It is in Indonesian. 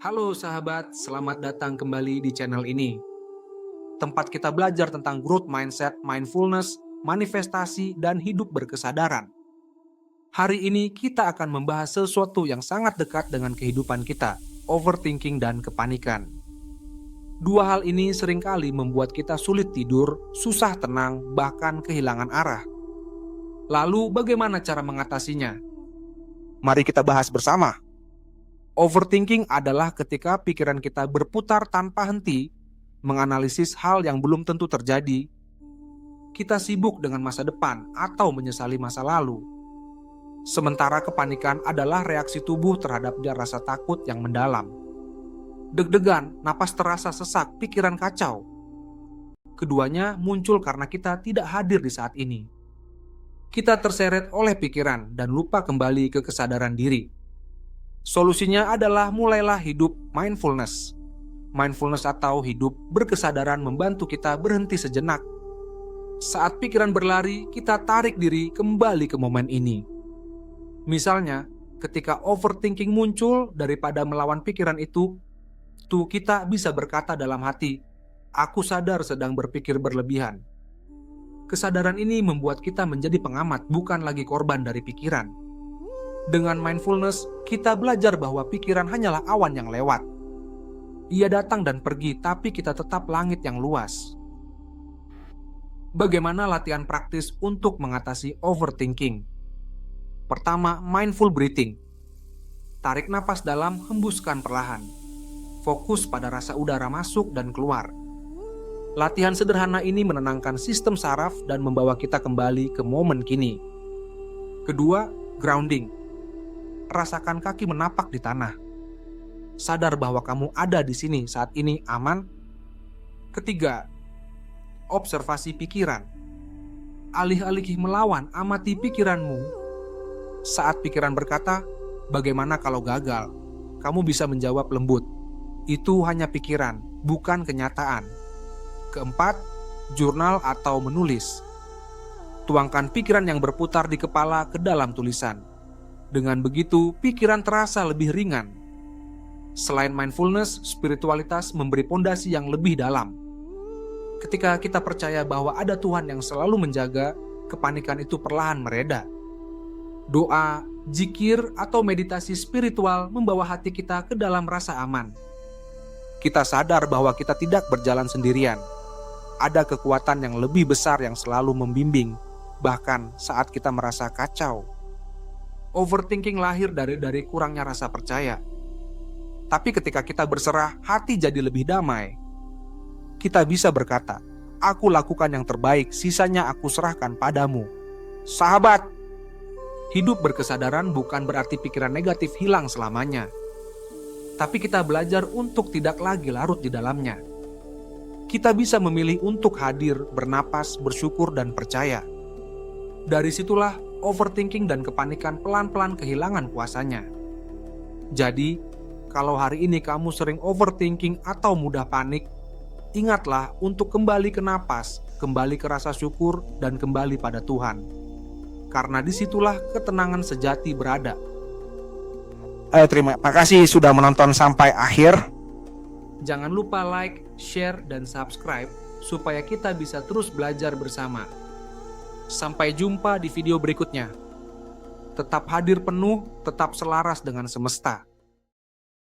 Halo sahabat, selamat datang kembali di channel ini. Tempat kita belajar tentang growth mindset, mindfulness, manifestasi, dan hidup berkesadaran. Hari ini kita akan membahas sesuatu yang sangat dekat dengan kehidupan kita, overthinking dan kepanikan. Dua hal ini seringkali membuat kita sulit tidur, susah tenang, bahkan kehilangan arah. Lalu bagaimana cara mengatasinya? Mari kita bahas bersama. Overthinking adalah ketika pikiran kita berputar tanpa henti, menganalisis hal yang belum tentu terjadi. Kita sibuk dengan masa depan atau menyesali masa lalu. Sementara kepanikan adalah reaksi tubuh terhadap rasa takut yang mendalam. Deg-degan, napas terasa sesak, pikiran kacau. Keduanya muncul karena kita tidak hadir di saat ini. Kita terseret oleh pikiran dan lupa kembali ke kesadaran diri. Solusinya adalah mulailah hidup mindfulness. Mindfulness atau hidup berkesadaran membantu kita berhenti sejenak. Saat pikiran berlari, kita tarik diri kembali ke momen ini. Misalnya, ketika overthinking muncul, daripada melawan pikiran itu, kita bisa berkata dalam hati, "Aku sadar sedang berpikir berlebihan." Kesadaran ini membuat kita menjadi pengamat, bukan lagi korban dari pikiran. Dengan mindfulness, kita belajar bahwa pikiran hanyalah awan yang lewat. Ia datang dan pergi, tapi kita tetap langit yang luas. Bagaimana latihan praktis untuk mengatasi overthinking? Pertama, mindful breathing. Tarik napas dalam, hembuskan perlahan. Fokus pada rasa udara masuk dan keluar. Latihan sederhana ini menenangkan sistem saraf dan membawa kita kembali ke momen kini. Kedua, grounding. Rasakan kaki menapak di tanah. Sadar bahwa kamu ada di sini saat ini aman. Ketiga, observasi pikiran. Alih-alih melawan, amati pikiranmu. Saat pikiran berkata, "Bagaimana kalau gagal?" Kamu bisa menjawab lembut, "Itu hanya pikiran, bukan kenyataan." Keempat, jurnal atau menulis. Tuangkan pikiran yang berputar di kepala ke dalam tulisan. Dengan begitu, pikiran terasa lebih ringan. Selain mindfulness, spiritualitas memberi pondasi yang lebih dalam. Ketika kita percaya bahwa ada Tuhan yang selalu menjaga, kepanikan itu perlahan mereda. Doa, zikir, atau meditasi spiritual membawa hati kita ke dalam rasa aman. Kita sadar bahwa kita tidak berjalan sendirian. Ada kekuatan yang lebih besar yang selalu membimbing, bahkan saat kita merasa kacau. Overthinking lahir dari kurangnya rasa percaya. Tapi ketika kita berserah, hati jadi lebih damai. Kita bisa berkata, "Aku lakukan yang terbaik, sisanya aku serahkan padamu." Sahabat, hidup berkesadaran bukan berarti pikiran negatif hilang selamanya. Tapi kita belajar untuk tidak lagi larut di dalamnya. Kita bisa memilih untuk hadir, bernapas, bersyukur, dan percaya. Dari situlah overthinking dan kepanikan pelan-pelan kehilangan kuasanya. Jadi, kalau hari ini kamu sering overthinking atau mudah panik, ingatlah untuk kembali ke napas, kembali ke rasa syukur, dan kembali pada Tuhan. Karena disitulah ketenangan sejati berada. Terima kasih sudah menonton sampai akhir. Jangan lupa like, share, dan subscribe supaya kita bisa terus belajar bersama. Sampai jumpa di video berikutnya. Tetap hadir penuh, tetap selaras dengan semesta.